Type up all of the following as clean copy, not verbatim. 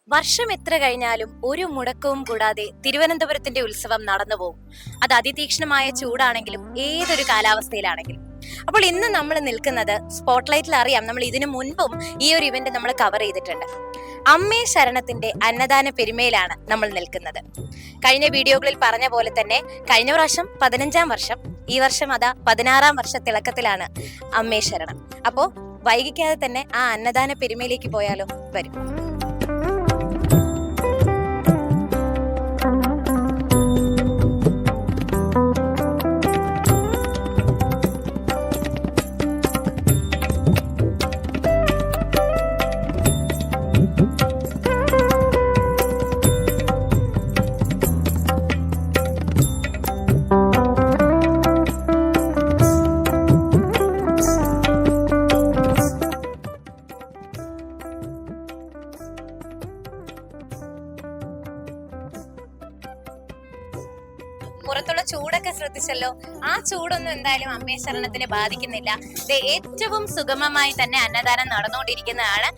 വർഷം എത്ര കഴിഞ്ഞാലും ഒരു മുടക്കവും കൂടാതെ തിരുവനന്തപുരത്തിന്റെ ഉത്സവം നടന്നു പോകും. അത് അതിതീക്ഷ്ണമായ ചൂടാണെങ്കിലും ഏതൊരു കാലാവസ്ഥയിലാണെങ്കിലും. അപ്പോൾ ഇന്ന് നമ്മൾ നിൽക്കുന്നത് സ്പോട്ട്ലൈറ്റിൽ അറിയാം, നമ്മൾ ഇതിനു മുൻപും ഈ ഒരു ഇവന്റ് നമ്മൾ കവർ ചെയ്തിട്ടുണ്ട്. അമ്മേ ശരണത്തിന്റെ അന്നദാന പെരുമയിലാണ് നമ്മൾ നിൽക്കുന്നത്. കഴിഞ്ഞ വീഡിയോകളിൽ പറഞ്ഞ പോലെ തന്നെ കഴിഞ്ഞ പ്രാവശ്യം 15-ാം വർഷം, ഈ വർഷം അതാ 16-ാം വർഷ തിളക്കത്തിലാണ് അമ്മേ ശരണം. അപ്പോ വൈകിക്കാതെ തന്നെ ആ അന്നദാന പെരുമയിലേക്ക് പോയാലോ? വരും. പുറത്തുള്ള ചൂടൊക്കെ ശ്രദ്ധിച്ചല്ലോ. ആ ചൂടൊന്നും എന്തായാലും അമ്മേ ശരണത്തിനെ ബാധിക്കുന്നില്ല. ഏറ്റവും സുഗമമായി തന്നെ അന്നദാനം നടന്നുകൊണ്ടിരിക്കുന്നതാണ്.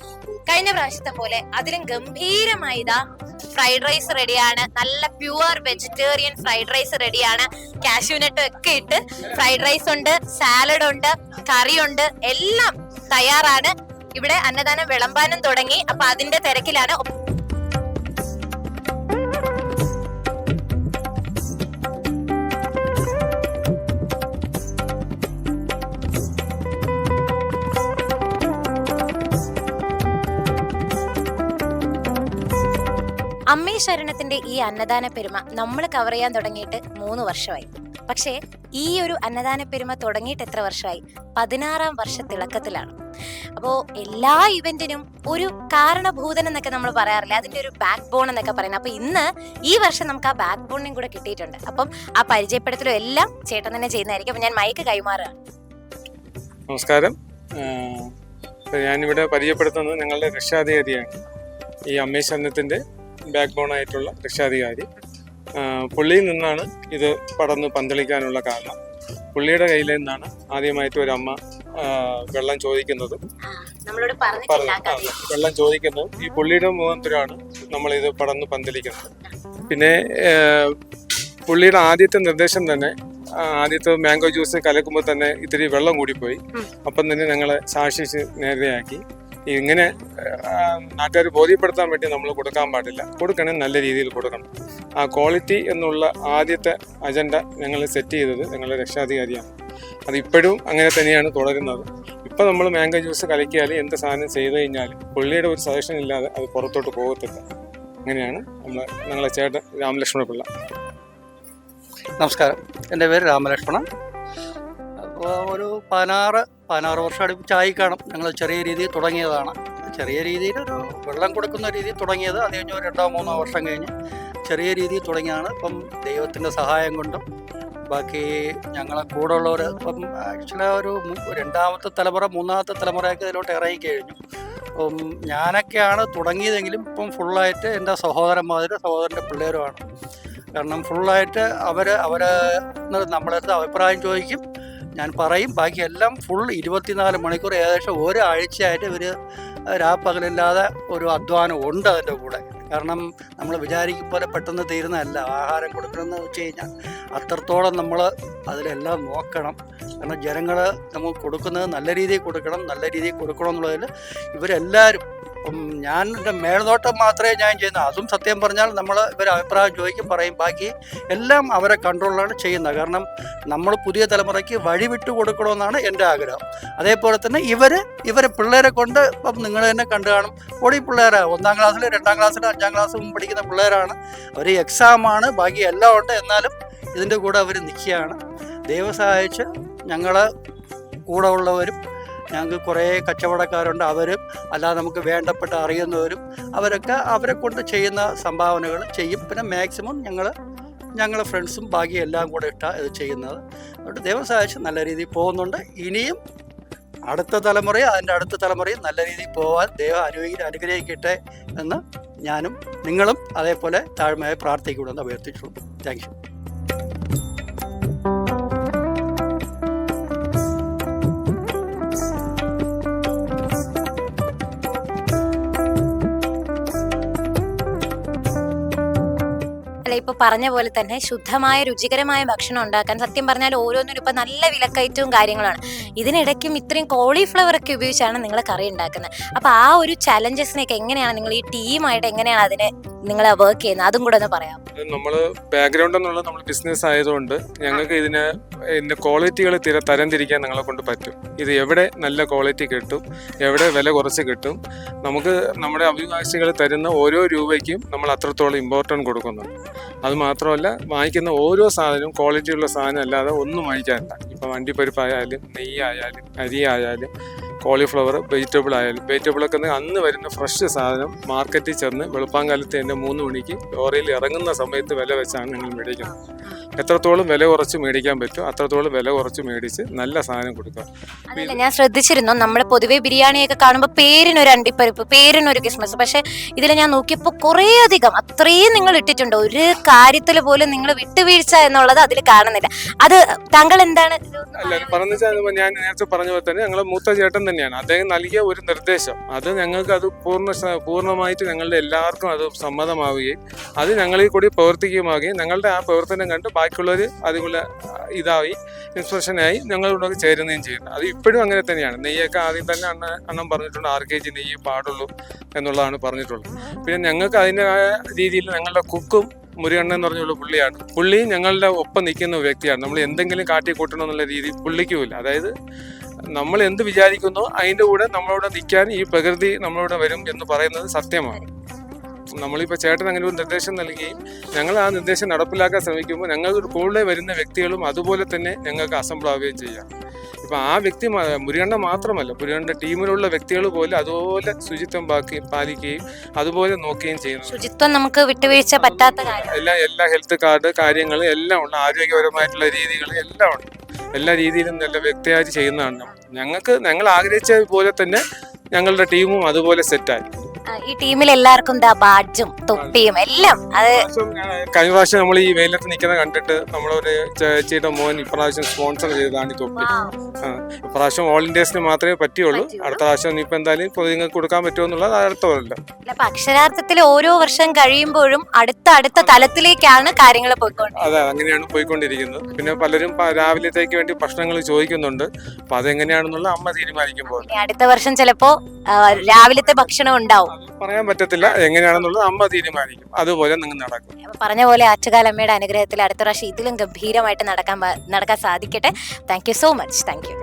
കഴിഞ്ഞ പ്രാവശ്യത്തെ പോലെ അതിലും ഗംഭീരമായി ഇതാ ഫ്രൈഡ് റൈസ് റെഡിയാണ്. നല്ല പ്യുവർ വെജിറ്റേറിയൻ ഫ്രൈഡ് റൈസ് റെഡിയാണ്. കാഷ്യൂനട്ടും ഒക്കെ ഇട്ട് ഫ്രൈഡ് റൈസ് ഉണ്ട്, സാലഡ് ഉണ്ട്, കറിയുണ്ട്, എല്ലാം തയ്യാറാണ്. ഇവിടെ അന്നദാനം വിളമ്പാനും തുടങ്ങി. അപ്പൊ അതിന്റെ തിരക്കിലാണ്. അമ്മേ ശരണത്തിന്റെ ഈ അന്നദാന പെരുമ നമ്മൾ കവർ ചെയ്യാൻ തുടങ്ങിയിട്ട് 3 വർഷമായി. പക്ഷേ ഈ ഒരു അന്നദാന പെരുമ തുടങ്ങിയിട്ട് എത്ര വർഷമായി? 16-ാം വർഷ തിളക്കത്തിലാണ്. അപ്പോ എല്ലാ ഇവന്റിനും ഒരു കാരണഭൂതൻ എന്നൊക്കെ നമ്മൾ പറയാറില്ല, അതിന്റെ ഒരു ബാക്ക് ബോൺ എന്നൊക്കെ പറയുന്നത്. അപ്പൊ ഇന്ന് ഈ വർഷം നമുക്ക് ആ ബാക്ക് ബോണിനും കൂടെ കിട്ടിയിട്ടുണ്ട്. അപ്പം ആ പരിചയപ്പെടുത്തലും എല്ലാം ചേട്ടൻ തന്നെ ചെയ്യുന്നതായിരിക്കും. അപ്പൊ ഞാൻ മൈക്ക് കൈമാറുകയാണ്. നമസ്കാരം. ഞാനിവിടെ പരിചയപ്പെടുത്തുന്നത് ഞങ്ങളുടെ രക്ഷാധികാരിയാണ്. ഈ അമ്മേ ശരണത്തിന്റെ ബാക്ക് ബോൺ ആയിട്ടുള്ള രക്ഷാധികാരി. പുള്ളിയിൽ നിന്നാണ് ഇത് പടർന്ന് പന്തളിക്കാനുള്ള കാരണം. പുള്ളിയുടെ കയ്യിൽ നിന്നാണ് ആദ്യമായിട്ട് ഒരു അമ്മ വെള്ളം ചോദിക്കുന്നതും ഈ പുള്ളിയുടെ മുഖത്തിലാണ് നമ്മളിത് പടർന്ന് പന്തലിക്കുന്നത്. പിന്നെ പുള്ളിയുടെ ആദ്യത്തെ നിർദ്ദേശം തന്നെ, ആദ്യത്തെ മാംഗോ ജ്യൂസ് കലക്കുമ്പോൾ തന്നെ ഇത്തിരി വെള്ളം കൂടിപ്പോയി. അപ്പം തന്നെ ഞങ്ങളെ സാക്ഷിച്ച് നേരെയാക്കി. ഇങ്ങനെ നാട്ടുകാർ ബോധ്യപ്പെടുത്താൻ വേണ്ടി നമ്മൾ കൊടുക്കാൻ പാടില്ല, കൊടുക്കണേ നല്ല രീതിയിൽ കൊടുക്കണം. ആ ക്വാളിറ്റി എന്നുള്ള ആദ്യത്തെ അജണ്ട ഞങ്ങൾ സെറ്റ് ചെയ്തത് ഞങ്ങളുടെ രക്ഷാധികാരിയാണ്. അതിപ്പോഴും അങ്ങനെ തന്നെയാണ് തുടരുന്നത്. ഇപ്പം നമ്മൾ മാംഗോ ജ്യൂസ് കലക്കിയാൽ എന്ത് സാധനം ചെയ്ത് കഴിഞ്ഞാലും പുള്ളിയുടെ ഒരു സജഷൻ ഇല്ലാതെ അത് പുറത്തോട്ട് പോകത്തില്ല. അങ്ങനെയാണ് ഞങ്ങളെ ചേട്ടൻ രാമലക്ഷ്മണ പിള്ള. നമസ്കാരം, എൻ്റെ പേര് രാമലക്ഷ്മണൻ. അപ്പോൾ ഒരു 16 വർഷം അടുപ്പിച്ചായി കാണും. ഞങ്ങൾ ചെറിയ രീതിയിൽ തുടങ്ങിയതാണ്. ചെറിയ രീതിയിൽ ഒരു വെള്ളം കൊടുക്കുന്ന രീതിയിൽ തുടങ്ങിയത്. അത് കഴിഞ്ഞ് ഒരു 2-3 വർഷം കഴിഞ്ഞ് ചെറിയ രീതിയിൽ തുടങ്ങിയതാണ്. ഇപ്പം ദൈവത്തിൻ്റെ സഹായം കൊണ്ടും ബാക്കി ഞങ്ങളെ കൂടെ ഉള്ളവർ ഇപ്പം ആക്ച്വലി ഒരു 2ാമത്തെ തലമുറ 3ാമത്തെ തലമുറയൊക്കെ ഇതിലോട്ട് ഇറങ്ങിക്കഴിഞ്ഞു. അപ്പം ഞാനൊക്കെയാണ് തുടങ്ങിയതെങ്കിലും ഇപ്പം ഫുള്ളായിട്ട് എൻ്റെ സഹോദരൻ്റെ പിള്ളേരുമാണ്. കാരണം ഫുള്ളായിട്ട് അവർ നമ്മളടുത്ത് അഭിപ്രായം ചോദിക്കും, ഞാൻ പറയും, ബാക്കിയെല്ലാം ഫുൾ 24 മണിക്കൂർ ഏകദേശം ഒരാഴ്ചയായിട്ട് ഇവർ രാപ്പകലില്ലാതെ ഒരു അധ്വാനം ഉണ്ട് അതിൻ്റെ കൂടെ. കാരണം നമ്മൾ വിചാരിക്കും പോലെ പെട്ടെന്ന് തീരുന്നതല്ല. ആഹാരം കൊടുക്കണമെന്ന് വെച്ച് കഴിഞ്ഞാൽ അത്രത്തോളം നമ്മൾ അതിലെല്ലാം നോക്കണം. കാരണം ജനങ്ങൾ നമുക്ക് കൊടുക്കുന്നത് നല്ല രീതിയിൽ കൊടുക്കണം എന്നുള്ളതിൽ ഇവരെല്ലാവരും, ഞാൻ എൻ്റെ മേൽനോട്ടം മാത്രമേ ഞാൻ ചെയ്യുന്നത്. അതും സത്യം പറഞ്ഞാൽ നമ്മൾ ഇവർ അഭിപ്രായം ചോദിക്കും, പറയും, ബാക്കി എല്ലാം അവരെ കൺട്രോളിലാണ് ചെയ്യുന്നത്. കാരണം നമ്മൾ പുതിയ തലമുറയ്ക്ക് വഴി വിട്ടു കൊടുക്കണമെന്നാണ് എൻ്റെ ആഗ്രഹം. അതേപോലെ തന്നെ ഇവരെ പിള്ളേരെ കൊണ്ട് ഇപ്പം നിങ്ങൾ തന്നെ കണ്ടു കാണും, പൊടി പിള്ളേരാണ്. 1ാം ക്ലാസ്സിൽ 2ാം ക്ലാസ്സിൽ 5ാം ക്ലാസ്സിലും പഠിക്കുന്ന പിള്ളേരാണ്. അവർ എക്സാമാണ്, ബാക്കി എല്ലാം ഉണ്ട്. എന്നാലും ഇതിൻ്റെ കൂടെ അവർ നിൽക്കുകയാണ്. ദൈവം സഹായിച്ച് ഞങ്ങൾ കൂടെ ഉള്ളവരും, ഞങ്ങൾക്ക് കുറേ കച്ചവടക്കാരുണ്ട്, അവരും അല്ലാതെ നമുക്ക് വേണ്ടപ്പെട്ട അറിയുന്നവരും, അവരെ കൊണ്ട് ചെയ്യുന്ന സംഭാവനകൾ ചെയ്യും. പിന്നെ മാക്സിമം ഞങ്ങളെ ഫ്രണ്ട്സും ബാക്കി എല്ലാം കൂടെ ഇട്ടാണ് ഇത് ചെയ്യുന്നത്. അതുകൊണ്ട് ദൈവം സഹായിച്ച് നല്ല രീതിയിൽ പോകുന്നുണ്ട്. ഇനിയും അടുത്ത തലമുറയും അതിൻ്റെ അടുത്ത തലമുറയും നല്ല രീതിയിൽ പോകാൻ ദൈവം അനുഗ്രഹിക്കട്ടെ എന്ന് ഞാനും നിങ്ങളും അതേപോലെ താഴ്മയായി പ്രാർത്ഥിക്കണമെന്ന് അഭ്യർത്ഥിച്ചുള്ളൂ. Thank you. ഇവിടെ ഇപ്പൊ പറഞ്ഞ പോലെ തന്നെ ശുദ്ധമായ രുചികരമായ ഭക്ഷണം ഉണ്ടാക്കാൻ സത്യം പറഞ്ഞാൽ ഓരോന്നിനും ഇപ്പൊ നല്ല വിലക്കയറ്റവും കാര്യങ്ങളാണ്. ഇതിനിടയ്ക്കും ഇത്രയും കോളിഫ്ലവർ ഒക്കെ ഉപയോഗിച്ചാണ് നിങ്ങൾ കറി ഉണ്ടാക്കുന്നത്. അപ്പൊ ആ ഒരു ചലഞ്ചസിനൊക്കെ എങ്ങനെയാണ് നിങ്ങൾ ഈ ടീമായിട്ട് എങ്ങനെയാണ് അതിനെ നിങ്ങൾ വർക്ക് ചെയ്യുന്നത്, അതും കൂടെ ഒന്ന് പറയാം. നമ്മള് ബാക്ക്ഗ്രൗണ്ട് എന്നുള്ളത് നമ്മൾ ബിസിനസ് ആയതുകൊണ്ട് ഞങ്ങൾക്ക് ഇതിന്റെ ക്വാളിറ്റികൾ തരംതിരിക്കാൻ ഞങ്ങളെ കൊണ്ട് പറ്റും. ഇത് എവിടെ നല്ല ക്വാളിറ്റി കിട്ടും, എവിടെ വില കുറച്ച് കിട്ടും, നമുക്ക് നമ്മുടെ അഭിവാസികൾ തരുന്ന ഓരോ രൂപയ്ക്കും നമ്മൾ അത്രത്തോളം ഇമ്പോർട്ടൻറ്റ് കൊടുക്കുന്നുണ്ട്. അത് മാത്രമല്ല, വാങ്ങിക്കുന്ന ഓരോ സാധനവും ക്വാളിറ്റിയുള്ള സാധനം അല്ലാതെ ഒന്നും വാങ്ങിക്കാനില്ല. ഇപ്പം വണ്ടിപ്പരിപ്പായാലും നെയ്യായാലും അരി ആയാലും കോളിഫ്ലവർ വെജിറ്റബിളൊക്കെ അന്ന് വരുന്ന ഫ്രഷ് സാധനം മാർക്കറ്റിൽ ചെന്ന് വെളുപ്പാങ്കാലത്ത് തന്നെ 3 മണിക്ക് ലോറിയിൽ ഇറങ്ങുന്ന സമയത്ത് വില വെച്ചാണ് നിങ്ങൾ മേടിക്കുന്നത്. എത്രത്തോളം വില കുറച്ച് മേടിക്കാൻ പറ്റും അത്രത്തോളം വില കുറച്ച് മേടിച്ച് നല്ല സാധനം കൊടുക്കുക. അതല്ല, ഞാൻ ശ്രദ്ധിച്ചിരുന്നു, നമ്മൾ പൊതുവെ ബിരിയാണിയൊക്കെ കാണുമ്പോൾ പേരിനൊരു അണ്ടിപ്പരിപ്പ്, പേരിനൊരു കിസ്മസ്, പക്ഷെ ഇതിൽ ഞാൻ നോക്കിയപ്പോൾ കുറേ അധികം അത്രയും നിങ്ങൾ ഇട്ടിട്ടുണ്ട്. ഒരു കാര്യത്തിൽ പോലും നിങ്ങൾ വിട്ടുവീഴ്ച എന്നുള്ളത് അതിൽ കാണുന്നില്ല. അത് താങ്കൾ എന്താണ് പറഞ്ഞു വെച്ചാൽ, ഞാൻ നേരത്തെ പറഞ്ഞ പോലെ തന്നെ ഞങ്ങളെ മൂത്ത ചേട്ടൻ തന്നെയാണ്. അദ്ദേഹം നൽകിയ ഒരു നിർദ്ദേശം അത് ഞങ്ങൾക്ക് അത് പൂർണ്ണമായിട്ട് ഞങ്ങളുടെ എല്ലാവർക്കും അത് സമ്മതമാവുകയും അത് ഞങ്ങളിൽ കൂടി പ്രവർത്തിക്കുകയുമാവുകയും ഞങ്ങളുടെ ആ പ്രവർത്തനം കണ്ട് ബാക്കിയുള്ളവർ അതുപോലെ ഇൻസ്പിറേഷനായി ഞങ്ങളോട് ചേരുകയും ചെയ്യുന്നത്. അത് ഇപ്പോഴും അങ്ങനെ തന്നെയാണ്. നെയ്യൊക്കെ ആദ്യം തന്നെ അണ്ണം പറഞ്ഞിട്ടുണ്ട് 6 kg നെയ്യ് പാടുള്ളൂ എന്നുള്ളതാണ് പറഞ്ഞിട്ടുള്ളത്. പിന്നെ ഞങ്ങൾക്ക് അതിൻ്റെതായ രീതിയിൽ ഞങ്ങളുടെ കുക്കും മുരുകണ്ണൻ എന്ന് പറഞ്ഞുള്ള പുള്ളി ഞങ്ങളുടെ ഒപ്പം നിൽക്കുന്ന വ്യക്തിയാണ്. നമ്മൾ എന്തെങ്കിലും കാട്ടിക്കൂട്ടണം എന്നുള്ള രീതി പുള്ളിക്കുമില്ല. അതായത് നമ്മൾ എന്ത് വിചാരിക്കുന്നോ അതിൻ്റെ കൂടെ നമ്മളോട് നിൽക്കാൻ ഈ പ്രകൃതി നമ്മളോട് വരും എന്ന് പറയുന്നത് സത്യമാണ്. നമ്മളിപ്പോൾ ചേട്ടൻ അങ്ങനെ ഒരു നിർദ്ദേശം നൽകുകയും ഞങ്ങൾ ആ നിർദ്ദേശം നടപ്പിലാക്കാൻ ശ്രമിക്കുമ്പോൾ ഞങ്ങൾക്ക് കൂടെ വരുന്ന വ്യക്തികളും അതുപോലെ തന്നെ ഞങ്ങൾക്ക് അസംബിൾ ആവുകയും ചെയ്യാം. ഇപ്പം ആ വ്യക്തി മുരുകണ്ണ മാത്രമല്ല, മുരുകണ്ണൻ്റെ ടീമിലുള്ള വ്യക്തികൾ പോലും അതുപോലെ ശുചിത്വം പാലിക്കുകയും അതുപോലെ നോക്കുകയും ചെയ്യുന്നു. ശുചിത്വം നമുക്ക് വിട്ടുവീഴ്ച പറ്റാത്ത കാര്യം. എല്ലാ ഹെൽത്ത് കാർഡ് കാര്യങ്ങൾ എല്ലാം ഉണ്ട്, ആരോഗ്യപരമായിട്ടുള്ള രീതികൾ എല്ലാം ഉണ്ട്. എല്ലാ രീതിയിലും നല്ല വ്യക്തിയായിട്ട് ചെയ്യുന്നതാണ്. ഞങ്ങൾ ആഗ്രഹിച്ച പോലെ തന്നെ ഞങ്ങളുടെ ടീമും അതുപോലെ സെറ്റായി. ഈ ടീമിൽ എല്ലാവർക്കും ബാഡ്ജും തൊപ്പിയും എല്ലാം. അത് കഴിഞ്ഞ പ്രാവശ്യം നമ്മൾ ഈ വെയിലത്ത് നിൽക്കുന്നത് കണ്ടിട്ട് നമ്മളൊരു ചേച്ചിയുടെ മോൻ ഇപ്രാവശ്യം സ്പോൺസർ ചെയ്തതാണ് ഈ തൊപ്പി. ഇപ്രാവശ്യം ഓൾ ഇന്ത്യസിന് മാത്രമേ പറ്റുള്ളൂ. അടുത്ത പ്രാവശ്യം ഇപ്പൊ എന്തായാലും പൊതുങ്ങൾക്ക് കൊടുക്കാൻ പറ്റുമെന്നുള്ളത് അടുത്തതല്ല. അക്ഷരാർത്ഥത്തിൽ ഓരോ വർഷം കഴിയുമ്പോഴും അടുത്ത തലത്തിലേക്കാണ് കാര്യങ്ങൾ പോയിക്കൊണ്ടിരിക്കുന്നത്. അതെ, അങ്ങനെയാണ് പോയിക്കൊണ്ടിരിക്കുന്നത്. പിന്നെ പലരും രാവിലത്തേക്ക് വേണ്ടി ഭക്ഷണങ്ങൾ ചോദിക്കുന്നുണ്ട്. അപ്പൊ അതെങ്ങനെയാണെന്നുള്ള അമ്മ തീരുമാനിക്കുമ്പോൾ അടുത്ത വർഷം ചിലപ്പോ രാവിലത്തെ ഭക്ഷണം ഉണ്ടാവും. പറയാൻ പറ്റത്തില്ല, എങ്ങനെയാണെന്നുള്ളത് അമ്മ തീരുമാനിക്കും. അതുപോലെ നിങ്ങൾ നടക്കും. പറഞ്ഞ പോലെ ആറ്റുകാലമ്മയുടെ അനുഗ്രഹത്തിൽ അടുത്ത പ്രാവശ്യം ഇതിലും ഗംഭീരമായിട്ട് നടക്കാൻ സാധിക്കട്ടെ. Thank you so much. Thank you.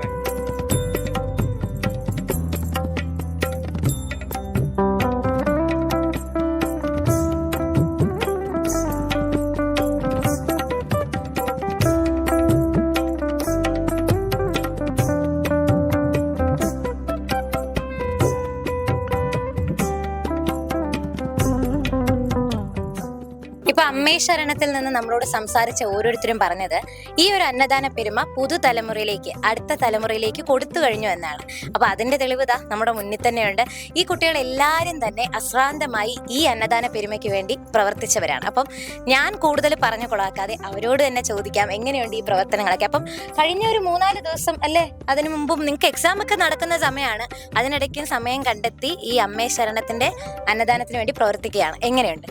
ഇപ്പൊ അമ്മേ ശരണത്തിൽ നിന്ന് നമ്മളോട് സംസാരിച്ച ഓരോരുത്തരും പറഞ്ഞത് ഈ ഒരു അന്നദാന പെരുമ പുതുതലമുറയിലേക്ക്, അടുത്ത തലമുറയിലേക്ക് കൊടുത്തു കഴിഞ്ഞു എന്നാണ്. അപ്പൊ അതിന്റെ തെളിവ് നമ്മുടെ മുന്നിൽ തന്നെയുണ്ട്. ഈ കുട്ടികൾ എല്ലാവരും തന്നെ അശ്രാന്തമായി ഈ അന്നദാന പെരുമയ്ക്ക് വേണ്ടി പ്രവർത്തിച്ചവരാണ്. അപ്പം ഞാൻ കൂടുതൽ പറഞ്ഞു കൊളാക്കാതെ അവരോട് തന്നെ ചോദിക്കാം, എങ്ങനെയുണ്ട് ഈ പ്രവർത്തനങ്ങളൊക്കെ? അപ്പം കഴിഞ്ഞ ഒരു 3-4 ദിവസം അല്ലേ, അതിനു മുമ്പും നിങ്ങൾക്ക് എക്സാം ഒക്കെ നടക്കുന്ന സമയമാണ്, അതിനിടയ്ക്കും സമയം കണ്ടെത്തി ഈ അമ്മേ ശരണത്തിന്റെ അന്നദാനത്തിന് വേണ്ടി പ്രവർത്തിക്കുകയാണ്. എങ്ങനെയുണ്ട്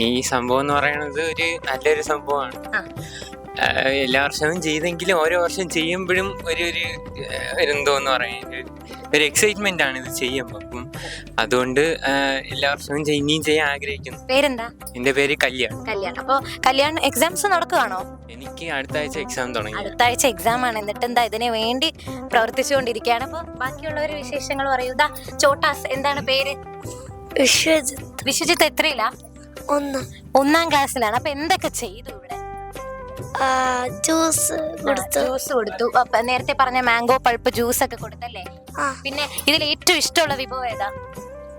ഈ സംഭവം എന്ന് പറയുന്നത്? ഒരു നല്ലൊരു സംഭവമാണ്. എല്ലാ വർഷവും ചെയ്തെങ്കിലും ഓരോ വർഷം ചെയ്യുമ്പോഴും ഒരു എന്തോന്ന് പറയുന്നത് ഒരു എക്സൈറ്റ്മെന്റ് ആണ് ഇത് ചെയ്യുമ്പോൾ. അപ്പം അതുകൊണ്ട് എല്ലാ വർഷവും ഇനിയും ചെയ്യാൻ ആഗ്രഹിക്കുന്നു. പേരെന്താ? എന്റെ പേര് കല്യാൺ. അപ്പൊ കല്യാൺ എക്സാംസ് നടക്കുകയാണോ? എനിക്ക് അടുത്ത ആഴ്ച എക്സാം തുടങ്ങി. അടുത്ത ആഴ്ച എക്സാം ആണ്. എന്നിട്ട് എന്താ ഇതിനു വേണ്ടി പ്രവർത്തിച്ചുകൊണ്ടിരിക്കുകയാണ്. അപ്പൊ ബാക്കിയുള്ളവരുടെ വിശേഷങ്ങൾ പറയൂ. ചോട്ടാസ്, എന്താണ് പേര്? വിശ്വജിത്ത് എത്രയിലാ? 1ാം ക്ലാസ്സിലാണ്. അപ്പൊ എന്തൊക്കെ ചെയ്തു ഇവിടെ? ജ്യൂസ് കൊടുത്തു. നേരത്തെ പറഞ്ഞ മാംഗോ പൾപ്പ് ജ്യൂസ് ഒക്കെ കൊടുത്തല്ലേ? പിന്നെ ഇതിൽ ഏറ്റവും ഇഷ്ടമുള്ള വിഭവം ഏതാ?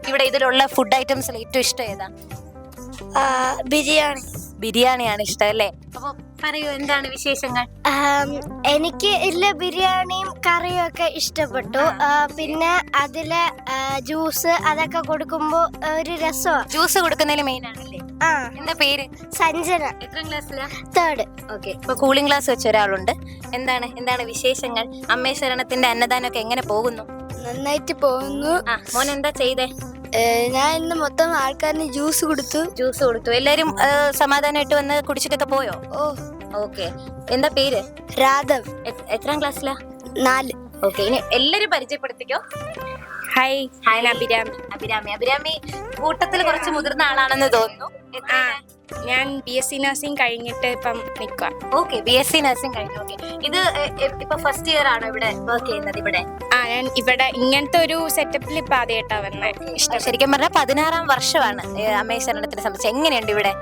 ഇവിടെ ഇതിലുള്ള ഫുഡ് ഐറ്റംസിൽ ഏറ്റവും ഇഷ്ടം ഏതാ? ബിരിയാണിയാണ് ഇഷ്ടം അല്ലേ? അപ്പൊ പറയൂ, എന്താണ് വിശേഷങ്ങൾ? എനിക്ക് ബിരിയാണിയും കറിയും ഒക്കെ ഇഷ്ടപ്പെട്ടു. പിന്നെ അതിലെ ജ്യൂസ് അതൊക്കെ കൊടുക്കുമ്പോ ഒരു രസമാണ്. ജ്യൂസ് കൊടുക്കുന്നതിൽ മെയിൻ ആണല്ലേ? എന്താ പേര്? സഞ്ജന. എത്രാം ക്ലാസ്സിലാ? 3rd. ഓക്കെ. ഇപ്പൊ കൂളിംഗ് ക്ലാസ് വെച്ച ഒരാളുണ്ട്. എന്താണ് വിശേഷങ്ങൾ? അമ്മേ ശരണത്തിന്റെ അന്നദാനം ഒക്കെ എങ്ങനെ പോകുന്നു? നന്നായിട്ട് പോകുന്നു. മോൻ എന്താ ചെയ്തേ? ഞാൻ ഇന്ന് മൊത്തം ആൾക്കാരിന് ജ്യൂസ് കൊടുത്തു. ജ്യൂസ് കൊടുത്തു. എല്ലാരും സമാധാനമായിട്ട് വന്ന് കുടിച്ചിട്ടൊക്കെ പോയോ? ഓ, ഓക്കെ. എന്താ പേര്? രാധവ്, എത്രാം ക്ലാസ്സിലാ? 4. ഓക്കെ, ഇനി എല്ലാരും പരിചയപ്പെടുത്തിക്കോ. Hi, hi, Abhirami. അഭിരാമി കൂട്ടത്തിൽ കുറച്ച് മുതിർന്ന ആളാണെന്ന് തോന്നുന്നു. ഞാൻ BSc നഴ്സിംഗ് കഴിഞ്ഞിട്ട് ഇപ്പം നിൽക്കുക. ഓക്കെ, BSc നഴ്സിംഗ് കഴിഞ്ഞു. ഓക്കെ, ഇത് ഇപ്പൊ ഫസ്റ്റ് ഇയർ ആണോ ഇവിടെ വർക്ക് ചെയ്യുന്നത്? ഇവിടെ ഞാൻ ഇവിടെ ഇങ്ങനത്തെ ഒരു സെറ്റപ്പിൽ ഇപ്പൊ ആദ്യമായിട്ടാ വന്നത്. ശരിക്കും പറഞ്ഞാൽ 16ാം വർഷമാണ് അമ്മേ ശരണത്തിനെ സംബന്ധിച്ച്. എങ്ങനെയുണ്ട് ഇവിടെ?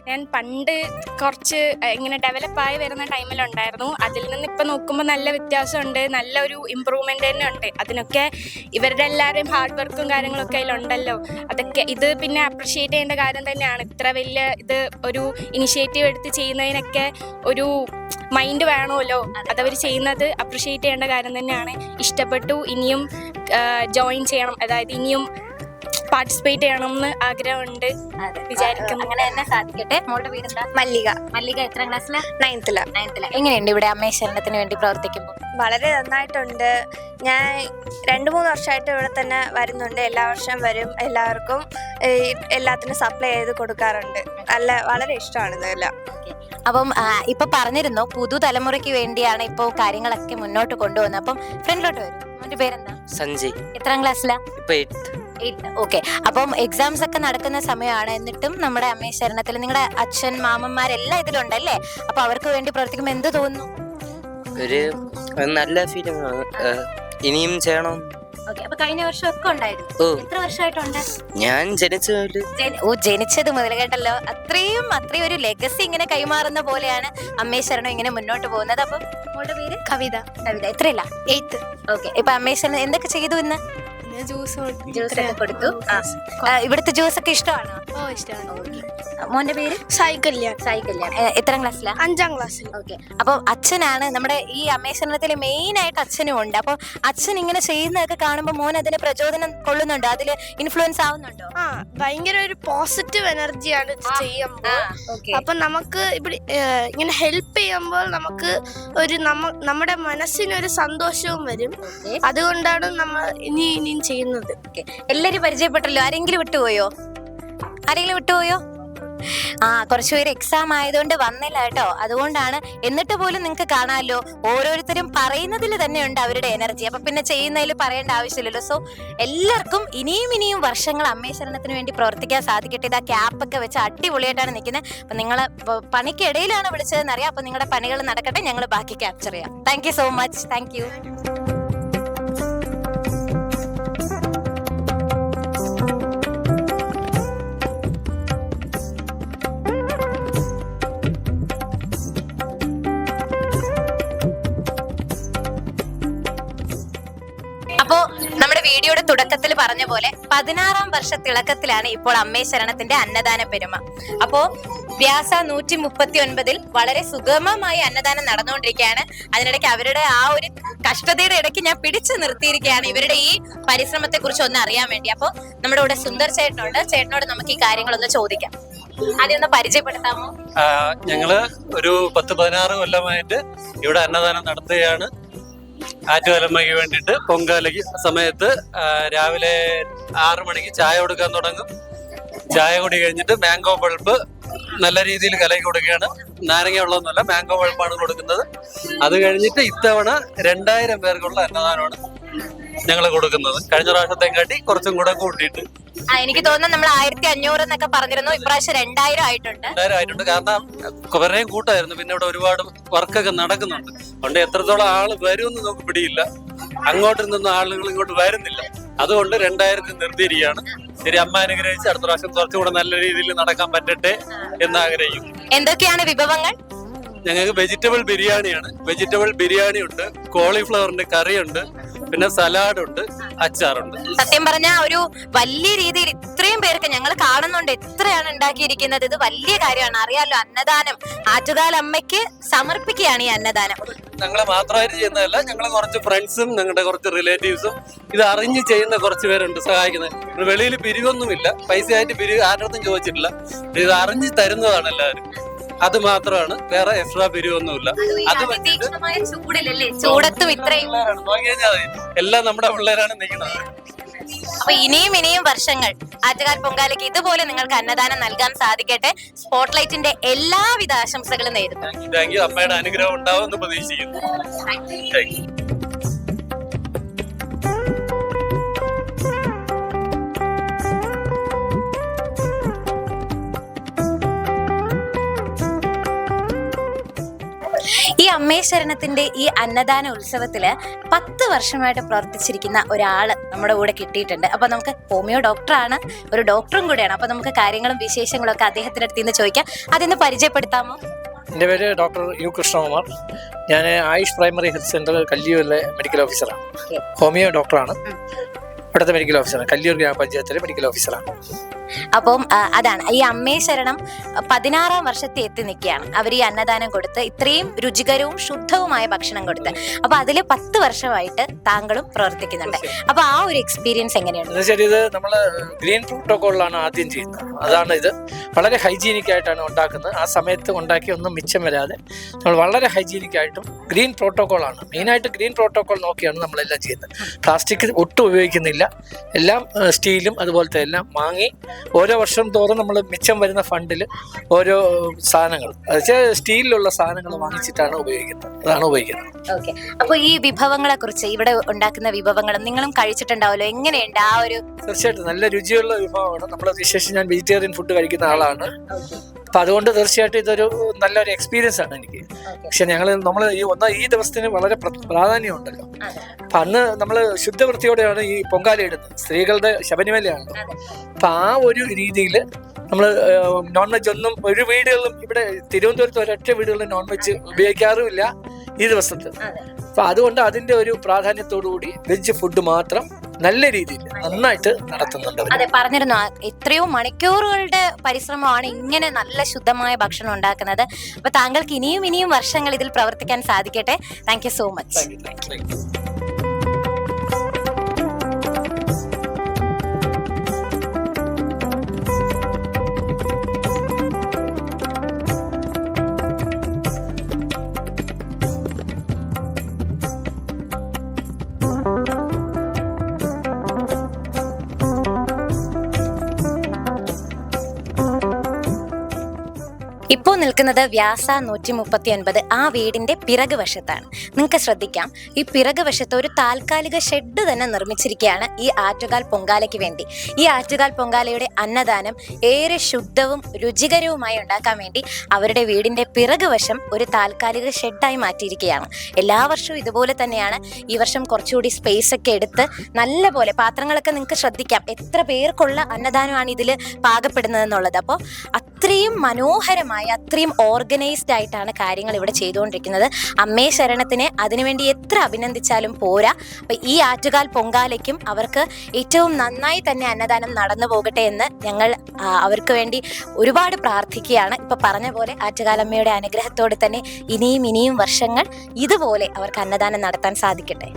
ഞാൻ പണ്ട് കുറച്ച് ഇങ്ങനെ ഡെവലപ്പായി വരുന്ന ടൈമിലുണ്ടായിരുന്നു. അതിൽ നിന്ന് ഇപ്പം നോക്കുമ്പോൾ നല്ല വ്യത്യാസമുണ്ട്, നല്ലൊരു ഇമ്പ്രൂവ്മെൻ്റ് തന്നെ ഉണ്ട്. അതിനൊക്കെ ഇവരുടെ എല്ലാവരുടെയും ഹാർഡ് വർക്കും കാര്യങ്ങളൊക്കെ അതിലുണ്ടല്ലോ. അതൊക്കെ ഇത് പിന്നെ അപ്രിഷ്യേറ്റ് ചെയ്യേണ്ട കാര്യം തന്നെയാണ്. ഇത്ര വലിയ ഇത് ഒരു ഇനിഷ്യേറ്റീവ് എടുത്ത് ചെയ്യുന്നതിനൊക്കെ ഒരു മൈൻഡ് വേണമല്ലോ. അതവർ ചെയ്യുന്നത് അപ്രിഷ്യേറ്റ് ചെയ്യേണ്ട കാര്യം തന്നെയാണ്. ഇഷ്ടപ്പെട്ടു. ഇനിയും ജോയിൻ ചെയ്യണം, അതായത് ഇനിയും പാർട്ടിസിപ്പേറ്റ് ചെയ്യണമെന്ന് ആഗ്രഹമുണ്ട്, വിചാരിക്കുന്നു. അങ്ങനെ തന്നെ സാധിക്കട്ടെ. മോളുടെ പേരെന്താ? മല്ലിക. എത്രാം ക്ലാസ്സിലാ? 9th. എങ്ങനെയുണ്ട് ഇവിടെ അമ്മേ ശരണത്തിന് വേണ്ടി പ്രവർത്തിക്കുമ്പോൾ? വളരെ നന്നായിട്ടുണ്ട്. ഞാൻ 2-3 വർഷമായിട്ട് ഇവിടെ തന്നെ വരുന്നുണ്ട്. എല്ലാ വർഷവും വരും. എല്ലാവർക്കും എല്ലാത്തിനും സപ്ലൈ ചെയ്ത് കൊടുക്കാറുണ്ട്. വളരെ ഇഷ്ടമാണ് ഇതെല്ലാം. അപ്പം ഇപ്പൊ പറഞ്ഞിരുന്നു പുതുതലമുറയ്ക്ക് വേണ്ടിയാണ് ഇപ്പോൾ കാര്യങ്ങളൊക്കെ മുന്നോട്ട് കൊണ്ടുപോകുന്നത്. അപ്പം ഫ്രണ്ടിലോട്ട് വരും. അവന്റെ പേരെന്താ? സഞ്ജയ്. എത്രാം ക്ലാസ്സിലാ? ഇപ്പൊ 8th. ഓക്കെ. അപ്പം എക്സാംസ് ഒക്കെ നടക്കുന്ന സമയമാണ്. എന്നിട്ടും നമ്മുടെ അമ്മേ ശരണത്തിൽ നിങ്ങളുടെ അച്ഛൻ മാമന്മാരെല്ലാം ഇതിലുണ്ടല്ലേ? അപ്പൊ അവർക്ക് വേണ്ടി പ്രവർത്തിക്കുമ്പോൾ എന്ത് തോന്നുന്നു? ഒരു നല്ല ഫീലിംഗ് ആണ്. ഇനിയും ചെയ്യണം. ഓക്കെ, അപ്പൊ കഴിഞ്ഞ വർഷം ഒക്കെ ഉണ്ടായിരുന്നു. ഓ, എത്ര വർഷമായിട്ടുണ്ട്? ഞാൻ ജനിച്ചത് ജനിച്ചത് മുതൽ കേട്ടല്ലോ. അത്രയും ഒരു ലെഗസി ഇങ്ങനെ കൈമാറുന്ന പോലെയാണ് അമ്മേ ശരണം ഇങ്ങനെ മുന്നോട്ട് പോകുന്നത്. അപ്പം മോളുടെ പേര്? കവിത. എത്രയില്ല? 8th. ഓക്കെ, ഇപ്പൊ അമ്മേ ശരണം എന്തൊക്കെ ചെയ്തു ഇന്ന്? ജ്യൂസ് ഒക്കെ കൊടുത്തു. ഇവിടുത്തെ ജ്യൂസ് ഒക്കെ ഇഷ്ടമാണോ? ഇഷ്ടമാണ്. മോന്റെ പേര്? സായി കല്യാൺ, എത്രാം ക്ലാസ്സിലാ? 5ാം ക്ലാസ്സിൽ. ഓക്കെ, അപ്പൊ അച്ഛനാണ് നമ്മുടെ ഈ അമ്മേ ശരണത്തിൽ മെയിൻ ആയിട്ട് അച്ഛനും ഉണ്ട്. അപ്പൊ അച്ഛൻ ഇങ്ങനെ ചെയ്യുന്നതൊക്കെ കാണുമ്പോ മോൻ അതിന് പ്രചോദനം കൊള്ളുന്നുണ്ടോ? അതില് ഇൻഫ്ലുവൻസ് ആവുന്നുണ്ടോ? ഭയങ്കര ഒരു പോസിറ്റീവ് എനർജിയാണ് ഇത് ചെയ്യുമ്പോൾ. അപ്പൊ നമുക്ക് ഇവിടെ ഇങ്ങനെ ഹെൽപ്പ് ചെയ്യുമ്പോൾ നമുക്ക് ഒരു നമ്മുടെ മനസ്സിനൊരു സന്തോഷവും വരും. അതുകൊണ്ടാണ് നമ്മൾ ഇനിയും ചെയ്യുന്നത്. എല്ലാരും പരിചയപ്പെട്ടല്ലോ. ആരെങ്കിലും വിട്ടുപോയോ? കുറച്ചുപേര് എക്സാം ആയതുകൊണ്ട് വന്നില്ല കേട്ടോ. അതുകൊണ്ടാണ്. എന്നിട്ട് പോലും നിങ്ങൾക്ക് കാണാമല്ലോ, ഓരോരുത്തരും പറയുന്നതിൽ തന്നെ ഉണ്ട് അവരുടെ എനർജി. അപ്പൊ പിന്നെ ചെയ്യുന്നതിൽ പറയേണ്ട ആവശ്യമില്ലല്ലോ. സോ എല്ലാവർക്കും ഇനിയും വർഷങ്ങൾ അമ്മേ ശരണത്തിന് വേണ്ടി പ്രവർത്തിക്കാൻ സാധിക്കട്ടെ. ഇതാ ക്യാപ്പൊക്കെ വെച്ച് അടിപൊളിയായിട്ടാണ് നിൽക്കുന്നത്. അപ്പൊ നിങ്ങളെ പണിക്കിടയിലാണ് വിളിച്ചതെന്ന് അറിയാം. അപ്പൊ നിങ്ങളുടെ പണികൾ നടക്കട്ടെ, ഞങ്ങൾ ബാക്കി ക്യാപ്ചർ ചെയ്യാം. Thank you so much. Thank you. അപ്പോ നമ്മുടെ വീഡിയോയുടെ തുടക്കത്തിൽ പറഞ്ഞ പോലെ 16ാം വർഷ തിളക്കത്തിലാണ് ഇപ്പോൾ അമ്മേ ശരണത്തിന്റെ അന്നദാന പെരുമ. അപ്പോ വ്യാസ 139 വളരെ സുഗമമായി അന്നദാനം നടന്നുകൊണ്ടിരിക്കുകയാണ്. അതിനിടയ്ക്ക് അവരുടെ ആ ഒരു കഷ്ടതയുടെ ഇടയ്ക്ക് ഞാൻ പിടിച്ചു നിർത്തിയിരിക്കുകയാണ് ഇവരുടെ ഈ പരിശ്രമത്തെ കുറിച്ച് ഒന്ന് അറിയാൻ വേണ്ടി. അപ്പൊ നമ്മുടെ കൂടെ സുന്ദർ ചേട്ടനുണ്ട്. ചേട്ടനോട് നമുക്ക് ഈ കാര്യങ്ങളൊന്ന് ചോദിക്കാം. ആദ്യം ഒന്ന് പരിചയപ്പെടുത്താമോ? ഞങ്ങള് ഒരു 10-16 കൊല്ലമായിട്ട് ഇവിടെ അന്നദാനം നടത്തുകയാണ്. ആറ്റുകാലമ്മയ്ക്ക് വേണ്ടിയിട്ട് പൊങ്കാലയ്ക്ക് സമയത്ത് രാവിലെ 6 മണിക്ക് ചായ കൊടുക്കാൻ തുടങ്ങും. ചായ കുടി കഴിഞ്ഞിട്ട് മാംഗോ പൾപ്പ് നല്ല രീതിയിൽ കലക്കി കൊടുക്കുകയാണ്. നാരങ്ങ വെള്ളമൊന്നുമല്ല, മാംഗോ പൾപ്പാണ് കൊടുക്കുന്നത്. അത് കഴിഞ്ഞിട്ട് ഇത്തവണ 2000 പേർക്കുള്ള അന്നദാനമാണ് ഞങ്ങൾ കൊടുക്കുന്നത്. കഴിഞ്ഞ പ്രാവശ്യത്തെ കാട്ടി കുറച്ചും കൂടെ കൂട്ടിയിട്ട്. എനിക്ക് തോന്നുന്നു നമ്മൾ 1500 എന്നൊക്കെ പറഞ്ഞിരുന്നു. ഇപ്രാവശ്യം 2000 ആയിട്ടുണ്ട്. 2000 ആയിട്ടുണ്ട്. കാരണം കുറെ കൂട്ടായിരുന്നു. പിന്നെ ഇവിടെ ഒരുപാട് വർക്കൊക്കെ നടക്കുന്നുണ്ട്. അതുകൊണ്ട് എത്രത്തോളം ആള് വരുമെന്ന് നമുക്ക് പിടിയില്ല. അങ്ങോട്ട് നിന്നൊന്നും ആളുകൾ ഇങ്ങോട്ട് വരുന്നില്ല. അതുകൊണ്ട് 2000 നിർത്തിയിരിക്കുകയാണ്. ശരി, അമ്മ അനുഗ്രഹിച്ച് അടുത്ത പ്രാവശ്യം കുറച്ചുകൂടെ നല്ല രീതിയിൽ നടക്കാൻ പറ്റട്ടെ എന്ന് ആഗ്രഹിക്കും. എന്തൊക്കെയാണ് വിഭവങ്ങൾ? ഞങ്ങൾക്ക് വെജിറ്റബിൾ ബിരിയാണിയാണ്. വെജിറ്റബിൾ ബിരിയാണി ഉണ്ട്, കോളിഫ്ലവറിന്റെ കറിയുണ്ട്, പിന്നെ സലാഡുണ്ട്, അച്ചാറുണ്ട്. സത്യം പറഞ്ഞ ഒരു വലിയ രീതിയിൽ ഇത്രയും പേർക്ക് ഞങ്ങൾ കാണുന്നുണ്ട്. എത്രയാണ് ഉണ്ടാക്കിയിരിക്കുന്നത്. ഇത് വലിയ കാര്യമാണ്. അറിയാലോ, അന്നദാനം ആറ്റുകാലമ്മയ്ക്ക് സമർപ്പിക്കുകയാണ് ഈ അന്നദാനം. ഞങ്ങളെ മാത്രമായിട്ട് ചെയ്യുന്നതല്ല, ഞങ്ങളെ കുറച്ച് ഫ്രണ്ട്സും ഞങ്ങളുടെ കുറച്ച് റിലേറ്റീവ്സും ഇത് അറിഞ്ഞ് ചെയ്യുന്ന കുറച്ച് പേരുണ്ട് സഹായിക്കുന്നത്. വെളിയിൽ പിരിവൊന്നുമില്ല, പൈസയായിട്ട് പിരിവ് ആരുടെ ചോദിച്ചിട്ടില്ല. ഇത് അറിഞ്ഞ് തരുന്നതാണ് എല്ലാവരും. അത് മാത്രമാണ്, വേറെ എക്സ്ട്രാ പിരിവൊന്നുമില്ല. അത് ചൂടത്തും ഇത്രയും എല്ലാം നമ്മുടെ പിള്ളേരാണ് നിൽക്കുന്നത്. അപ്പൊ ഇനിയും വർഷങ്ങൾ ആറ്റുകാൽ പൊങ്കാലയ്ക്ക് ഇതുപോലെ നിങ്ങൾക്ക് അന്നദാനം നൽകാൻ സാധിക്കട്ടെ. സ്പോട്ട്ലൈറ്റിന്റെ എല്ലാവിധ ആശംസകളും നേരുന്നു. Thank you. അമ്മയുടെ അനുഗ്രഹം ഉണ്ടാവുമെന്ന് പ്രതീക്ഷിക്കുന്നു. Thank you. ഈ അമ്മേ ശരണത്തിന്റെ ഈ അന്നദാന ഉത്സവത്തില് 10 വർഷമായിട്ട് പ്രവർത്തിച്ചിരിക്കുന്ന ഒരാള് നമ്മുടെ കൂടെ കിട്ടിയിട്ടുണ്ട്. അപ്പൊ നമുക്ക് ഹോമിയോ ഡോക്ടറാണ്, ഒരു ഡോക്ടറും കൂടെയാണ്. അപ്പൊ നമുക്ക് കാര്യങ്ങളും വിശേഷങ്ങളും ഒക്കെ അദ്ദേഹത്തിന്റെ അടുത്ത് നിന്ന് ചോദിക്കാം. അതൊന്ന് പരിചയപ്പെടുത്താമോ? എൻ്റെ പേര് ഡോക്ടർ യു കൃഷ്ണകുമാർ. ഞാൻ ആയുഷ് പ്രൈമറി ഹെൽത്ത് സെന്റർ കല്ലിയൂരിലെ മെഡിക്കൽ ഓഫീസറാണ്. ഹോമിയോ ഡോക്ടറാണ്. ഇവിടുത്തെ മെഡിക്കൽ ഓഫീസറാണ്. കല്ലിയൂർ ഗ്രാമപഞ്ചായത്തിലെ മെഡിക്കൽ ഓഫീസറാണ്. അപ്പം അതാണ് ഈ അമ്മേ ശരണം 16-ാം വർഷത്തെ എത്തി നിൽക്കുകയാണ്. അവർ ഈ അന്നദാനം കൊടുത്ത് ഇത്രയും രുചികരവും ശുദ്ധവുമായ ഭക്ഷണം കൊടുത്ത്. അപ്പൊ അതില് 10 വർഷമായിട്ട് താങ്കളും പ്രവർത്തിക്കുന്നുണ്ട്. അപ്പൊ ആ ഒരു എക്സ്പീരിയൻസ് എങ്ങനെയുണ്ട്? ശരി, ഇത് നമ്മൾ ഗ്രീൻ പ്രോട്ടോക്കോളിലാണ് ആദ്യം ചെയ്യുന്നത്. അതാണ് ഇത് വളരെ ഹൈജീനിക് ആയിട്ടാണ് ഉണ്ടാക്കുന്നത്. ആ സമയത്ത് ഉണ്ടാക്കി ഒന്നും മിച്ചം വരാതെ നമ്മൾ വളരെ ഹൈജീനിക് ആയിട്ടും ഗ്രീൻ പ്രോട്ടോക്കോളാണ് മെയിനായിട്ട്. ഗ്രീൻ പ്രോട്ടോക്കോൾ നോക്കിയാണ് നമ്മളെല്ലാം ചെയ്യുന്നത്. പ്ലാസ്റ്റിക് ഒട്ടും ഉപയോഗിക്കുന്നില്ല. എല്ലാം സ്റ്റീലും അതുപോലത്തെ എല്ലാം വാങ്ങി ഓരോ വർഷം തോറും നമ്മൾ മിച്ചം വരുന്ന ഫണ്ടിൽ ഓരോ സാധനങ്ങൾ സ്റ്റീലിലുള്ള സാധനങ്ങൾ വാങ്ങിച്ചിട്ടാണ് ഉപയോഗിക്കുന്നത്. അതാണ് ഉപയോഗിക്കുന്നത്. ഓക്കെ. അപ്പൊ ഈ വിഭവങ്ങളെ കുറിച്ച്, ഇവിടെ ഉണ്ടാക്കുന്ന വിഭവങ്ങളും നിങ്ങളും കഴിച്ചിട്ടുണ്ടാവല്ലോ, എങ്ങനെയുണ്ട് ആ ഒരു? തീർച്ചയായിട്ടും നല്ല രുചിയുള്ള വിഭവമാണ്. നമ്മൾ വിശേഷം ഞാൻ വെജിറ്റേറിയൻ ഫുഡ് കഴിക്കുന്ന ആളാണ്. അപ്പൊ അതുകൊണ്ട് തീർച്ചയായിട്ടും ഇതൊരു നല്ലൊരു എക്സ്പീരിയൻസ് ആണ് എനിക്ക്. പക്ഷെ നമ്മൾ ഈ ദിവസത്തിന് വളരെ പ്രാധാന്യമുണ്ടല്ലോ. അപ്പൊ അന്ന് നമ്മൾ ശുദ്ധവൃത്തിയോടെയാണ് ഈ പൊങ്കാല ഇടുന്നത്. സ്ത്രീകളുടെ ശബരിമലയാണ്. അപ്പൊ ആ ഒരു രീതിയിൽ നമ്മൾ നോൺ വെജ് ഒന്നും ഒരു വീടുകളിലും, ഇവിടെ തിരുവനന്തപുരത്ത് ഒരൊറ്റ വീടുകളിലും നോൺ വെജ് ഉപയോഗിക്കാറുമില്ല ഈ ദിവസത്തെ. അപ്പൊ അതുകൊണ്ട് അതിന്റെ ഒരു പ്രാധാന്യത്തോടു കൂടി വെജ് ഫുഡ് മാത്രം നല്ല രീതിയിൽ നന്നായിട്ട് നടത്തുന്നുണ്ട്. അതെ, പറഞ്ഞിരുന്നു എത്രയോ മണിക്കൂറുകളുടെ പരിശ്രമമാണ് ഇങ്ങനെ നല്ല ശുദ്ധമായ ഭക്ഷണം ഉണ്ടാക്കുന്നത്. അപ്പൊ താങ്കൾക്ക് ഇനിയും വർഷങ്ങൾ ഇതിൽ പ്രവർത്തിക്കാൻ സാധിക്കട്ടെ. Thank you so much. ഇപ്പോൾ നിൽക്കുന്നത് വ്യാസ 139 ആ വീടിന്റെ പിറക് വശത്താണ്. നിങ്ങൾക്ക് ശ്രദ്ധിക്കാം, ഈ പിറക് വശത്ത് ഒരു താൽക്കാലിക ഷെഡ് തന്നെ നിർമ്മിച്ചിരിക്കുകയാണ് ഈ ആറ്റുകാൽ പൊങ്കാലയ്ക്ക് വേണ്ടി. ഈ ആറ്റുകാൽ പൊങ്കാലയുടെ അന്നദാനം ഏറെ ശുദ്ധവും രുചികരവുമായി ഉണ്ടാക്കാൻ വേണ്ടി അവരുടെ വീടിന്റെ പിറക് വശം ഒരു താൽക്കാലിക ഷെഡായി മാറ്റിയിരിക്കുകയാണ്. എല്ലാ വർഷവും ഇതുപോലെ തന്നെയാണ്. ഈ വർഷം കുറച്ചുകൂടി സ്പേസ് ഒക്കെ എടുത്ത് നല്ല പോലെ പാത്രങ്ങളൊക്കെ നിങ്ങൾക്ക് ശ്രദ്ധിക്കാം എത്ര പേർക്കുള്ള അന്നദാനമാണ് ഇതിൽ പാകപ്പെടുന്നതെന്നുള്ളത്. അപ്പോൾ അത്രയും മനോഹരമായി, അത്രയും ഓർഗനൈസ്ഡ് ആയിട്ടാണ് കാര്യങ്ങൾ ഇവിടെ ചെയ്തുകൊണ്ടിരിക്കുന്നത്. അമ്മേ ശരണത്തിനെ അതിനുവേണ്ടി എത്ര അഭിനന്ദിച്ചാലും പോരാ. അപ്പൊ ഈ ആറ്റുകാൽ പൊങ്കാലയ്ക്കും അവർക്ക് ഏറ്റവും നന്നായി തന്നെ അന്നദാനം നടന്നു പോകട്ടെ എന്ന് ഞങ്ങൾ അവർക്ക് വേണ്ടി ഒരുപാട് പ്രാർത്ഥിക്കുകയാണ്. ഇപ്പൊ പറഞ്ഞ പോലെ ആറ്റുകാലമ്മയുടെ അനുഗ്രഹത്തോടെ തന്നെ ഇനിയും വർഷങ്ങൾ ഇതുപോലെ അവർക്ക് അന്നദാനം നടത്താൻ സാധിക്കട്ടെ.